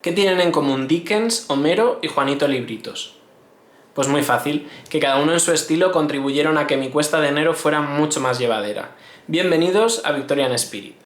¿Qué tienen en común Dickens, Homero y Juanito Libritos? Pues muy fácil, que cada uno en su estilo contribuyeron a que mi cuesta de enero fuera mucho más llevadera. Bienvenidos a Victorian Spirit.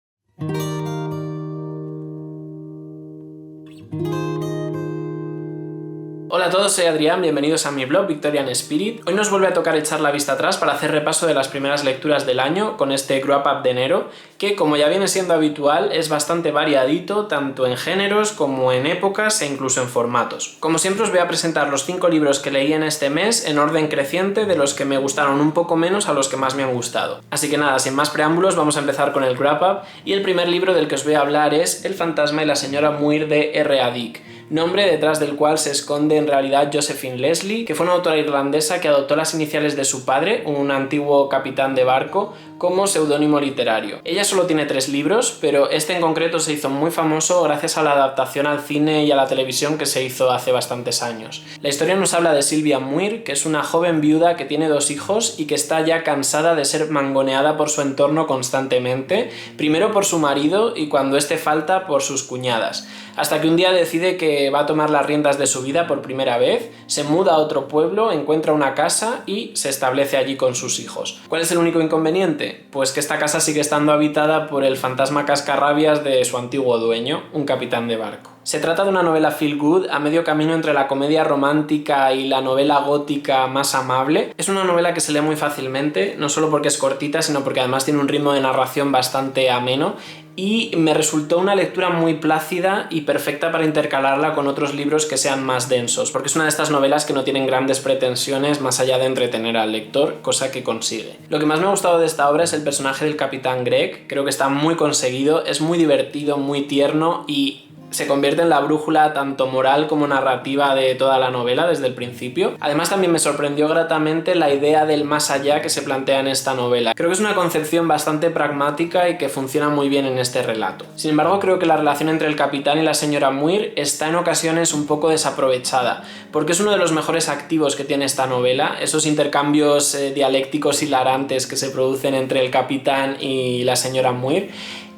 Hola a todos, soy Adrián, bienvenidos a mi blog Victorian Spirit. Hoy nos vuelve a tocar echar la vista atrás para hacer repaso de las primeras lecturas del año con este Wrap Up de enero, que como ya viene siendo habitual es bastante variadito tanto en géneros como en épocas e incluso en formatos. Como siempre os voy a presentar los 5 libros que leí en este mes en orden creciente de los que me gustaron un poco menos a los que más me han gustado. Así que nada, sin más preámbulos vamos a empezar con el Wrap Up y el primer libro del que os voy a hablar es El fantasma y la señora Muir de R.A. Dick, nombre detrás del cual se esconde en realidad Josephine Leslie, que fue una autora irlandesa que adoptó las iniciales de su padre, un antiguo capitán de barco, como seudónimo literario. Ella solo tiene 3 libros, pero este en concreto se hizo muy famoso gracias a la adaptación al cine y a la televisión que se hizo hace bastantes años. La historia nos habla de Sylvia Muir, que es una joven viuda que tiene 2 hijos y que está ya cansada de ser mangoneada por su entorno constantemente, primero por su marido y cuando éste falta por sus cuñadas, hasta que un día decide que va a tomar las riendas de su vida por primera vez, se muda a otro pueblo, encuentra una casa y se establece allí con sus hijos. ¿Cuál es el único inconveniente? Pues que esta casa sigue estando habitada por el fantasma cascarrabias de su antiguo dueño, un capitán de barco. Se trata de una novela feel good a medio camino entre la comedia romántica y la novela gótica más amable. Es una novela que se lee muy fácilmente, no solo porque es cortita, sino porque además tiene un ritmo de narración bastante ameno y me resultó una lectura muy plácida y perfecta para intercalarla con otros libros que sean más densos, porque es una de estas novelas que no tienen grandes pretensiones más allá de entretener al lector, cosa que consigue. Lo que más me ha gustado de esta obra es el personaje del capitán Greg. Creo que está muy conseguido, es muy divertido, muy tierno y se convierte en la brújula tanto moral como narrativa de toda la novela desde el principio. Además también me sorprendió gratamente la idea del más allá que se plantea en esta novela. Creo que es una concepción bastante pragmática y que funciona muy bien en este relato. Sin embargo, creo que la relación entre el capitán y la señora Muir está en ocasiones un poco desaprovechada, porque es uno de los mejores activos que tiene esta novela, esos intercambios dialécticos hilarantes que se producen entre el capitán y la señora Muir.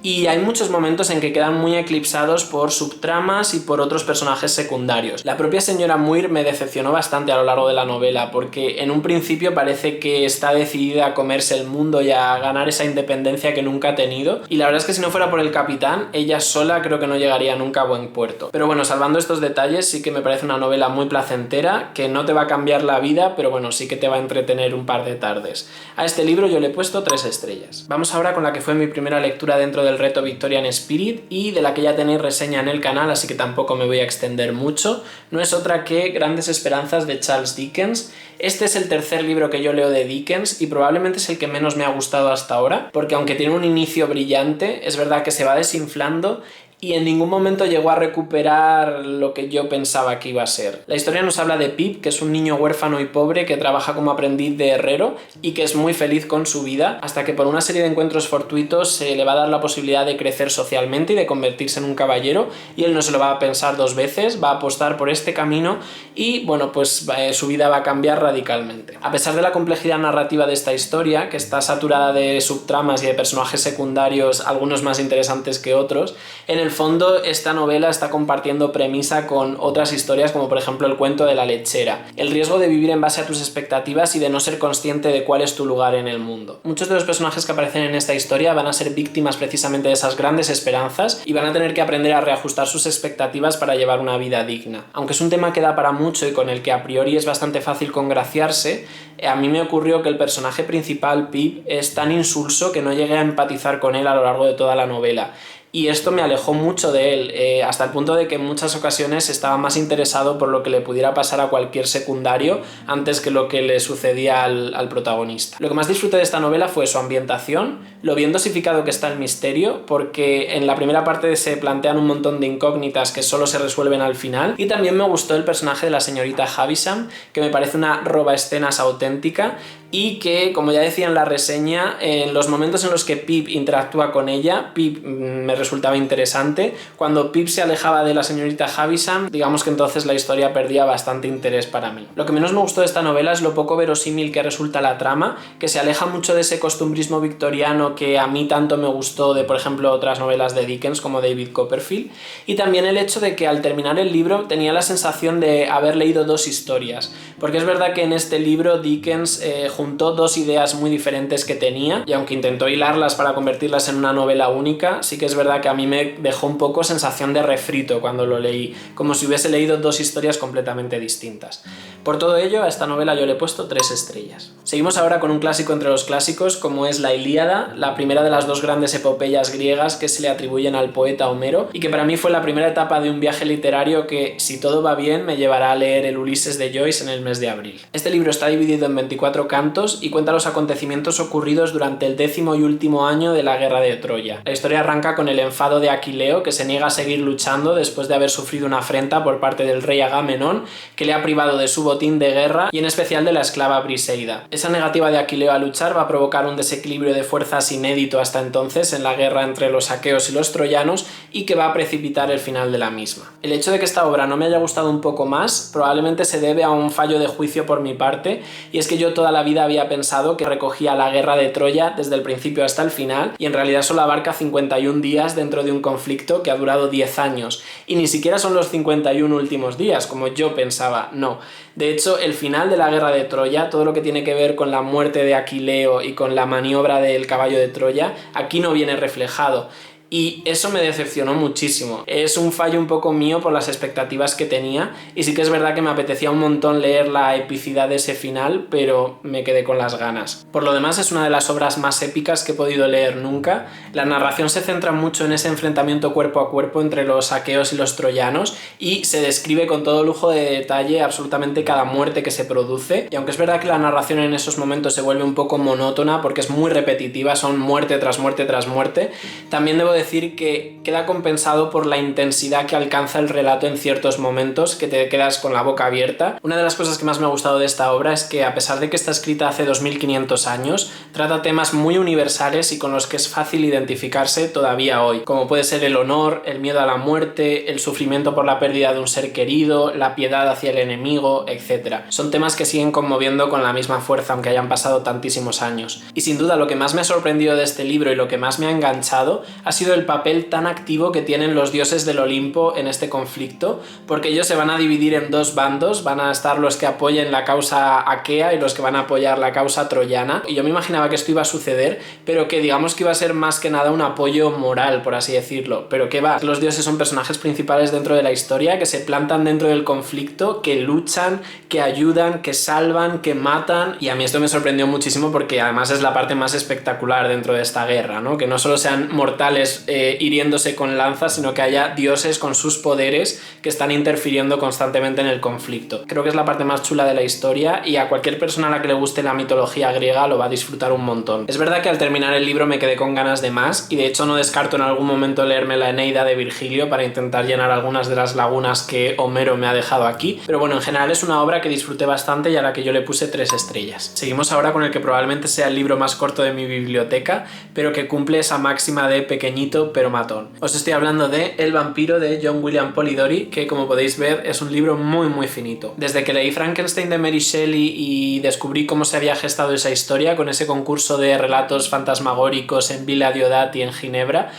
Y hay muchos momentos en que quedan muy eclipsados por subtramas y por otros personajes secundarios. La propia señora Muir me decepcionó bastante a lo largo de la novela, porque en un principio parece que está decidida a comerse el mundo y a ganar esa independencia que nunca ha tenido, y la verdad es que si no fuera por el capitán, ella sola creo que no llegaría nunca a buen puerto. Pero bueno, salvando estos detalles, sí que me parece una novela muy placentera, que no te va a cambiar la vida, pero bueno, sí que te va a entretener un par de tardes. A este libro yo le he puesto 3 estrellas. Vamos ahora con la que fue mi primera lectura dentro del reto Victorian Spirit y de la que ya tenéis reseña en el canal, así que tampoco me voy a extender mucho. No es otra que Grandes Esperanzas de Charles Dickens. Este es el tercer libro que yo leo de Dickens y probablemente es el que menos me ha gustado hasta ahora, porque aunque tiene un inicio brillante, es verdad que se va desinflando y en ningún momento llegó a recuperar lo que yo pensaba que iba a ser. La historia nos habla de Pip, que es un niño huérfano y pobre que trabaja como aprendiz de herrero y que es muy feliz con su vida, hasta que por una serie de encuentros fortuitos se le va a dar la posibilidad de crecer socialmente y de convertirse en un caballero, y él no se lo va a pensar 2 veces, va a apostar por este camino y bueno, pues su vida va a cambiar radicalmente. A pesar de la complejidad narrativa de esta historia, que está saturada de subtramas y de personajes secundarios, algunos más interesantes que otros, en el fondo esta novela está compartiendo premisa con otras historias, como por ejemplo El cuento de la lechera, el riesgo de vivir en base a tus expectativas y de no ser consciente de cuál es tu lugar en el mundo. Muchos de los personajes que aparecen en esta historia van a ser víctimas precisamente de esas grandes esperanzas y van a tener que aprender a reajustar sus expectativas para llevar una vida digna. Aunque es un tema que da para mucho y con el que a priori es bastante fácil congraciarse, a mí me ocurrió que el personaje principal, Pip, es tan insulso que no llegué a empatizar con él a lo largo de toda la novela. Y esto me alejó mucho de él, hasta el punto de que en muchas ocasiones estaba más interesado por lo que le pudiera pasar a cualquier secundario antes que lo que le sucedía al protagonista. Lo que más disfruté de esta novela fue su ambientación, lo bien dosificado que está el misterio, porque en la primera parte se plantean un montón de incógnitas que solo se resuelven al final, y también me gustó el personaje de la señorita Havisham, que me parece una robaescenas auténtica y que, como ya decía en la reseña, en los momentos en los que Pip interactúa con ella, Pip me resultaba interesante. Cuando Pip se alejaba de la señorita Havisham, digamos que entonces la historia perdía bastante interés para mí. Lo que menos me gustó de esta novela es lo poco verosímil que resulta la trama, que se aleja mucho de ese costumbrismo victoriano tono que a mí tanto me gustó de, por ejemplo, otras novelas de Dickens como David Copperfield, y también el hecho de que al terminar el libro tenía la sensación de haber leído dos historias, porque es verdad que en este libro Dickens juntó dos ideas muy diferentes que tenía, y aunque intentó hilarlas para convertirlas en una novela única, sí que es verdad que a mí me dejó un poco sensación de refrito cuando lo leí, como si hubiese leído dos historias completamente distintas. Por todo ello, a esta novela yo le he puesto 3 estrellas. Seguimos ahora con un clásico entre los clásicos, como es la Ilíada, la primera de las dos grandes epopeyas griegas que se le atribuyen al poeta Homero, y que para mí fue la primera etapa de un viaje literario que, si todo va bien, me llevará a leer el Ulises de Joyce en el mes de abril. Este libro está dividido en 24 cantos y cuenta los acontecimientos ocurridos durante el 10º y último año de la guerra de Troya. La historia arranca con el enfado de Aquileo, que se niega a seguir luchando después de haber sufrido una afrenta por parte del rey Agamenón, que le ha privado de su botín de guerra y en especial de la esclava Briseida. Esa negativa de Aquileo a luchar va a provocar un desequilibrio de fuerzas inédito hasta entonces en la guerra entre los aqueos y los troyanos, y que va a precipitar el final de la misma. El hecho de que esta obra no me haya gustado un poco más probablemente se debe a un fallo de juicio por mi parte, y es que yo toda la vida había pensado que recogía la guerra de Troya desde el principio hasta el final, y en realidad solo abarca 51 días dentro de un conflicto que ha durado 10 años, y ni siquiera son los 51 últimos días, como yo pensaba, no. De hecho, el final de la guerra de Troya, todo lo que tiene que ver con la muerte de Aquileo y con la maniobra del caballo de Troya, aquí no viene reflejado. Y eso me decepcionó muchísimo. Es un fallo un poco mío por las expectativas que tenía, y sí que es verdad que me apetecía un montón leer la epicidad de ese final, pero me quedé con las ganas. Por lo demás, es una de las obras más épicas que he podido leer nunca. La narración se centra mucho en ese enfrentamiento cuerpo a cuerpo entre los aqueos y los troyanos, y se describe con todo lujo de detalle absolutamente cada muerte que se produce, y aunque es verdad que la narración en esos momentos se vuelve un poco monótona porque es muy repetitiva, son muerte tras muerte tras muerte, también debo decir que queda compensado por la intensidad que alcanza el relato en ciertos momentos, que te quedas con la boca abierta. Una de las cosas que más me ha gustado de esta obra es que, a pesar de que está escrita hace 2500 años, trata temas muy universales y con los que es fácil identificarse todavía hoy, como puede ser el honor, el miedo a la muerte, el sufrimiento por la pérdida de un ser querido, la piedad hacia el enemigo, etc. Son temas que siguen conmoviendo con la misma fuerza aunque hayan pasado tantísimos años. Y sin duda lo que más me ha sorprendido de este libro y lo que más me ha enganchado ha sido el papel tan activo que tienen los dioses del Olimpo en este conflicto, porque ellos se van a dividir en dos bandos, van a estar los que apoyen la causa aquea y los que van a apoyar la causa troyana, y yo me imaginaba que esto iba a suceder, pero que digamos que iba a ser más que nada un apoyo moral, por así decirlo, pero que va, los dioses son personajes principales dentro de la historia, que se plantan dentro del conflicto, que luchan, que ayudan, que salvan, que matan, y a mí esto me sorprendió muchísimo porque además es la parte más espectacular dentro de esta guerra, ¿no? Que no solo sean mortales hiriéndose con lanzas, sino que haya dioses con sus poderes que están interfiriendo constantemente en el conflicto. Creo que es la parte más chula de la historia, y a cualquier persona a la que le guste la mitología griega lo va a disfrutar un montón. Es verdad que al terminar el libro me quedé con ganas de más, y de hecho no descarto en algún momento leerme la Eneida de Virgilio para intentar llenar algunas de las lagunas que Homero me ha dejado aquí, pero bueno, en general es una obra que disfruté bastante y a la que yo le puse 3 estrellas. Seguimos ahora con el que probablemente sea el libro más corto de mi biblioteca, pero que cumple esa máxima de pequeñito pero matón. Os estoy hablando de El vampiro de John William Polidori, que como podéis ver es un libro muy finito. Desde que leí Frankenstein de Mary Shelley y descubrí cómo se había gestado esa historia con ese concurso de relatos fantasmagóricos en Villa Diodati en Ginebra,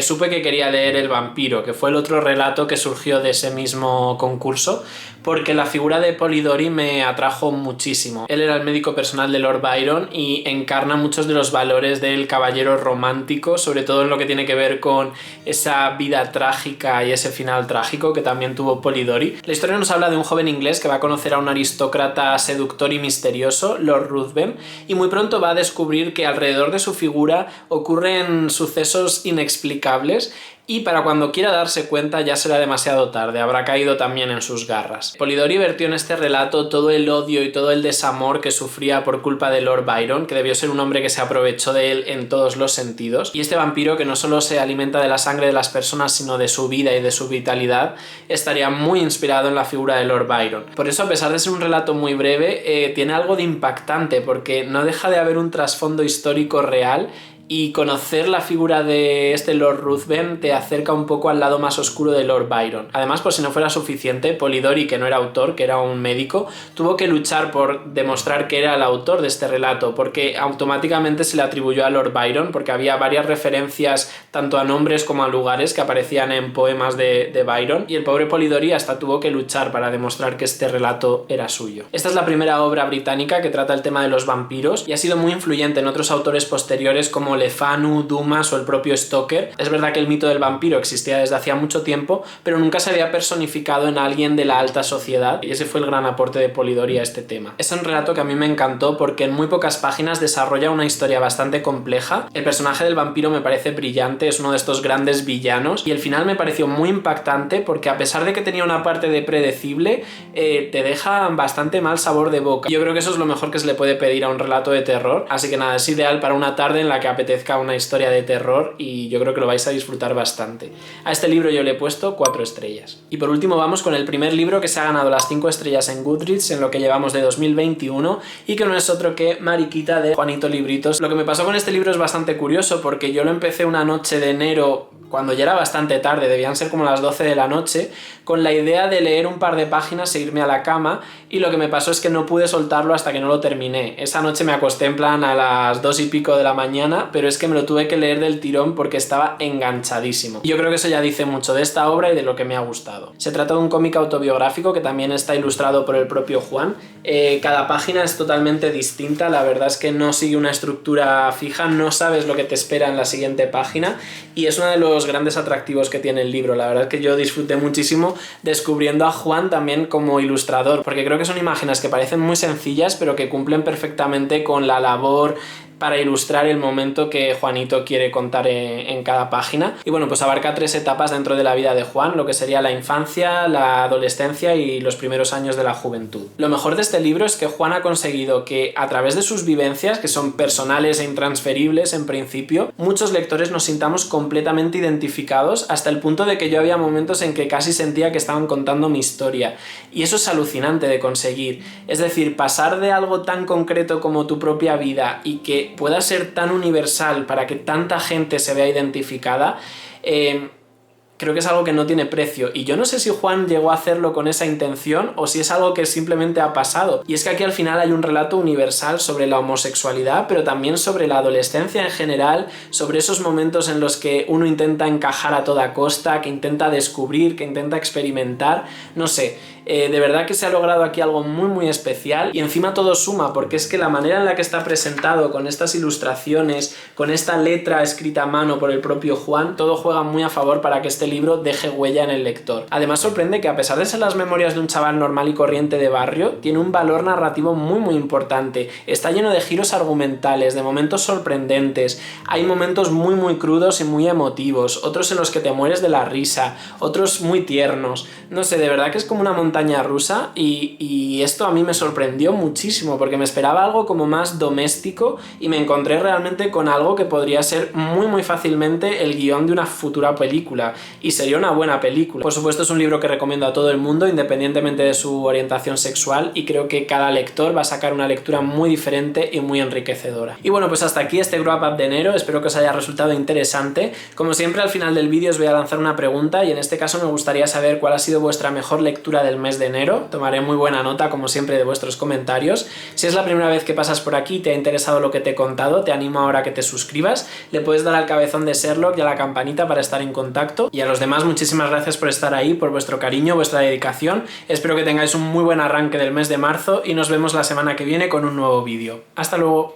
supe que quería leer El vampiro, que fue el otro relato que surgió de ese mismo concurso, porque la figura de Polidori me atrajo muchísimo. Él era el médico personal de Lord Byron y encarna muchos de los valores del caballero romántico, sobre todo en lo que tiene que ver con esa vida trágica y ese final trágico que también tuvo Polidori. La historia nos habla de un joven inglés que va a conocer a un aristócrata seductor y misterioso, Lord Ruthven, y muy pronto va a descubrir que alrededor de su figura ocurren sucesos inexplicables, y para cuando quiera darse cuenta ya será demasiado tarde, habrá caído también en sus garras. Polidori vertió en este relato todo el odio y todo el desamor que sufría por culpa de Lord Byron, que debió ser un hombre que se aprovechó de él en todos los sentidos, y este vampiro, que no solo se alimenta de la sangre de las personas sino de su vida y de su vitalidad, estaría muy inspirado en la figura de Lord Byron. Por eso, a pesar de ser un relato muy breve, tiene algo de impactante, porque no deja de haber un trasfondo histórico real y conocer la figura de este Lord Ruthven te acerca un poco al lado más oscuro de Lord Byron. Además, por si no fuera suficiente, Polidori, que no era autor, que era un médico, tuvo que luchar por demostrar que era el autor de este relato, porque automáticamente se le atribuyó a Lord Byron, porque había varias referencias tanto a nombres como a lugares que aparecían en poemas de Byron, y el pobre Polidori hasta tuvo que luchar para demostrar que este relato era suyo. Esta es la primera obra británica que trata el tema de los vampiros y ha sido muy influyente en otros autores posteriores como Le Fanu, Dumas o el propio Stoker. Es verdad que el mito del vampiro existía desde hacía mucho tiempo, pero nunca se había personificado en alguien de la alta sociedad, y ese fue el gran aporte de Polidori a este tema. Es un relato que a mí me encantó porque en muy pocas páginas desarrolla una historia bastante compleja. El personaje del vampiro me parece brillante, es uno de estos grandes villanos, y el final me pareció muy impactante porque a pesar de que tenía una parte de predecible, te deja bastante mal sabor de boca. Yo creo que eso es lo mejor que se le puede pedir a un relato de terror, así que nada, es ideal para una tarde en la que apetezca una historia de terror y yo creo que lo vais a disfrutar bastante. A este libro yo le he puesto 4 estrellas. Y por último vamos con el primer libro que se ha ganado las 5 estrellas en Goodreads en lo que llevamos de 2021 y que no es otro que Mariquita de Juanito Libritos. Lo que me pasó con este libro es bastante curioso porque yo lo empecé una noche de enero cuando ya era bastante tarde, debían ser como las 12 de la noche, con la idea de leer un par de páginas e irme a la cama, y lo que me pasó es que no pude soltarlo hasta que no lo terminé. Esa noche me acosté en plan a las 2 y pico de la mañana, pero es que me lo tuve que leer del tirón porque estaba enganchadísimo. Yo creo que eso ya dice mucho de esta obra y de lo que me ha gustado. Se trata de un cómic autobiográfico que también está ilustrado por el propio Juan. Cada página es totalmente distinta, la verdad es que no sigue una estructura fija, no sabes lo que te espera en la siguiente página, y es uno de los grandes atractivos que tiene el libro. La verdad es que yo disfruté muchísimo descubriendo a Juan también como ilustrador, porque creo que son imágenes que parecen muy sencillas pero que cumplen perfectamente con la labor para ilustrar el momento que Juanito quiere contar en cada página. Y bueno, pues abarca 3 etapas dentro de la vida de Juan, lo que sería la infancia, la adolescencia y los primeros años de la juventud. Lo mejor de este libro es que Juan ha conseguido que a través de sus vivencias, que son personales e intransferibles en principio, muchos lectores nos sintamos completamente identificados, hasta el punto de que yo había momentos en que casi sentía que estaban contando mi historia. Y eso es alucinante de conseguir. Es decir, pasar de algo tan concreto como tu propia vida y que pueda ser tan universal para que tanta gente se vea identificada, creo que es algo que no tiene precio. Y yo no sé si Juan llegó a hacerlo con esa intención o si es algo que simplemente ha pasado. Y es que aquí al final hay un relato universal sobre la homosexualidad, pero también sobre la adolescencia en general, sobre esos momentos en los que uno intenta encajar a toda costa, que intenta descubrir, que intenta experimentar, no sé. De verdad que se ha logrado aquí algo muy muy especial, y encima todo suma, porque es que la manera en la que está presentado, con estas ilustraciones, con esta letra escrita a mano por el propio Juan, todo juega muy a favor para que este libro deje huella en el lector. Además sorprende que a pesar de ser las memorias de un chaval normal y corriente de barrio, tiene un valor narrativo muy muy importante. Está lleno de giros argumentales, de momentos sorprendentes, hay momentos muy muy crudos y muy emotivos, otros en los que te mueres de la risa, otros muy tiernos. No sé, de verdad que es como una montaña rusa, y esto a mí me sorprendió muchísimo porque me esperaba algo como más doméstico y me encontré realmente con algo que podría ser muy muy fácilmente el guión de una futura película, y sería una buena película. Por supuesto es un libro que recomiendo a todo el mundo independientemente de su orientación sexual, y creo que cada lector va a sacar una lectura muy diferente y muy enriquecedora. Y bueno, pues hasta aquí este Grow Up de enero, espero que os haya resultado interesante. Como siempre al final del vídeo os voy a lanzar una pregunta, y en este caso me gustaría saber cuál ha sido vuestra mejor lectura del mes de enero. Tomaré muy buena nota como siempre de vuestros comentarios. Si es la primera vez que pasas por aquí y te ha interesado lo que te he contado, te animo ahora a que te suscribas, le puedes dar al cabezón de Sherlock y a la campanita para estar en contacto, y a los demás muchísimas gracias por estar ahí, por vuestro cariño, vuestra dedicación. Espero que tengáis un muy buen arranque del mes de marzo y nos vemos la semana que viene con un nuevo vídeo. ¡Hasta luego!